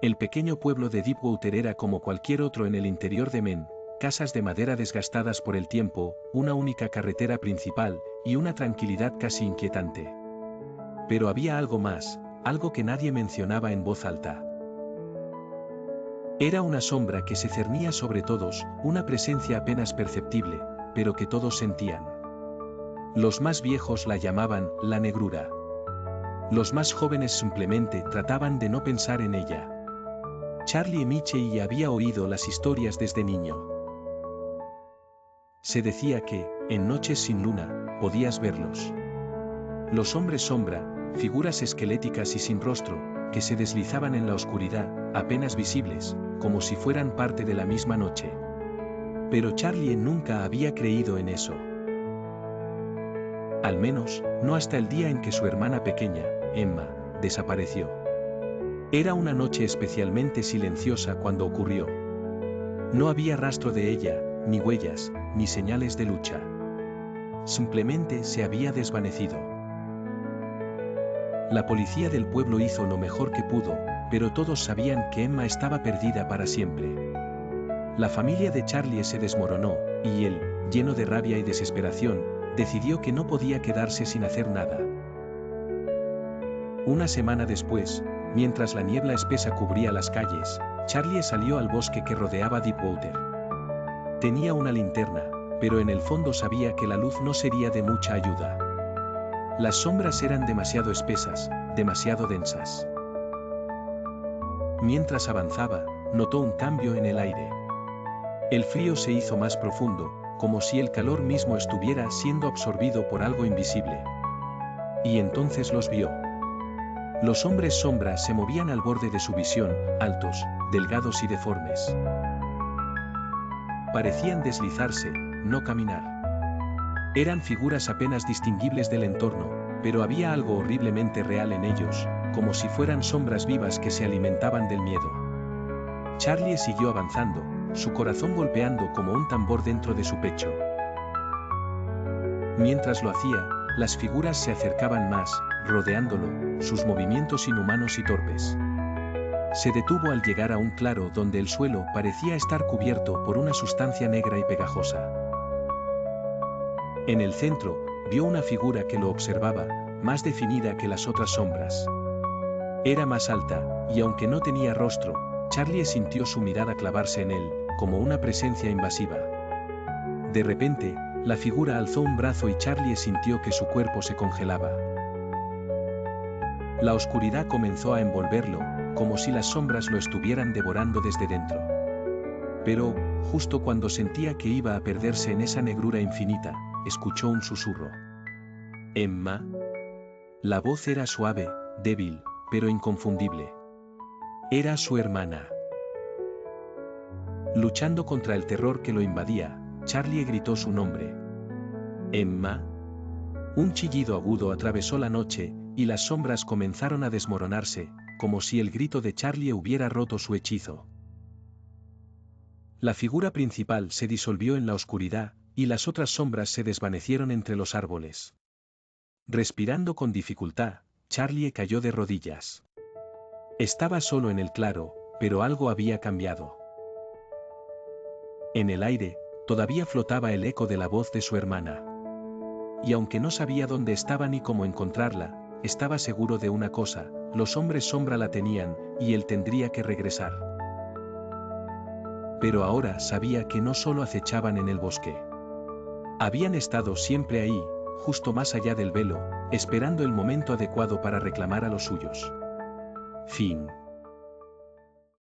El pequeño pueblo de Deepwater era como cualquier otro en el interior de Maine, casas de madera desgastadas por el tiempo, una única carretera principal, y una tranquilidad casi inquietante. Pero había algo más, algo que nadie mencionaba en voz alta. Era una sombra que se cernía sobre todos, una presencia apenas perceptible, pero que todos sentían. Los más viejos la llamaban la negrura. Los más jóvenes simplemente trataban de no pensar en ella. Charlie Michel había oído las historias desde niño. Se decía que, en noches sin luna, podías verlos. Los hombres sombra, figuras esqueléticas y sin rostro, que se deslizaban en la oscuridad, apenas visibles, como si fueran parte de la misma noche. Pero Charlie nunca había creído en eso. Al menos, no hasta el día en que su hermana pequeña, Emma, desapareció. Era una noche especialmente silenciosa cuando ocurrió. No había rastro de ella, ni huellas, ni señales de lucha. Simplemente se había desvanecido. La policía del pueblo hizo lo mejor que pudo, pero todos sabían que Emma estaba perdida para siempre. La familia de Charlie se desmoronó, y él, lleno de rabia y desesperación, decidió que no podía quedarse sin hacer nada. Una semana después, mientras la niebla espesa cubría las calles, Charlie salió al bosque que rodeaba Deepwater. Tenía una linterna, pero en el fondo sabía que la luz no sería de mucha ayuda. Las sombras eran demasiado espesas, demasiado densas. Mientras avanzaba, notó un cambio en el aire. El frío se hizo más profundo, como si el calor mismo estuviera siendo absorbido por algo invisible. Y entonces los vio. Los hombres sombra se movían al borde de su visión, altos, delgados y deformes. Parecían deslizarse, no caminar. Eran figuras apenas distinguibles del entorno, pero había algo horriblemente real en ellos, como si fueran sombras vivas que se alimentaban del miedo. Charlie siguió avanzando, su corazón golpeando como un tambor dentro de su pecho. Mientras lo hacía, las figuras se acercaban más, rodeándolo, sus movimientos inhumanos y torpes. Se detuvo al llegar a un claro donde el suelo parecía estar cubierto por una sustancia negra y pegajosa. En el centro, vio una figura que lo observaba, más definida que las otras sombras. Era más alta, y aunque no tenía rostro, Charlie sintió su mirada clavarse en él, como una presencia invasiva. De repente, la figura alzó un brazo y Charlie sintió que su cuerpo se congelaba. La oscuridad comenzó a envolverlo, como si las sombras lo estuvieran devorando desde dentro. Pero, justo cuando sentía que iba a perderse en esa negrura infinita, escuchó un susurro. «Emma». La voz era suave, débil, pero inconfundible. Era su hermana. Luchando contra el terror que lo invadía, Charlie gritó su nombre. «Emma». Un chillido agudo atravesó la noche, y las sombras comenzaron a desmoronarse, como si el grito de Charlie hubiera roto su hechizo. La figura principal se disolvió en la oscuridad, y las otras sombras se desvanecieron entre los árboles. Respirando con dificultad, Charlie cayó de rodillas. Estaba solo en el claro, pero algo había cambiado. En el aire, todavía flotaba el eco de la voz de su hermana. Y aunque no sabía dónde estaba ni cómo encontrarla, estaba seguro de una cosa: los hombres sombra la tenían, y él tendría que regresar. Pero ahora sabía que no solo acechaban en el bosque. Habían estado siempre ahí, justo más allá del velo, esperando el momento adecuado para reclamar a los suyos. Fin.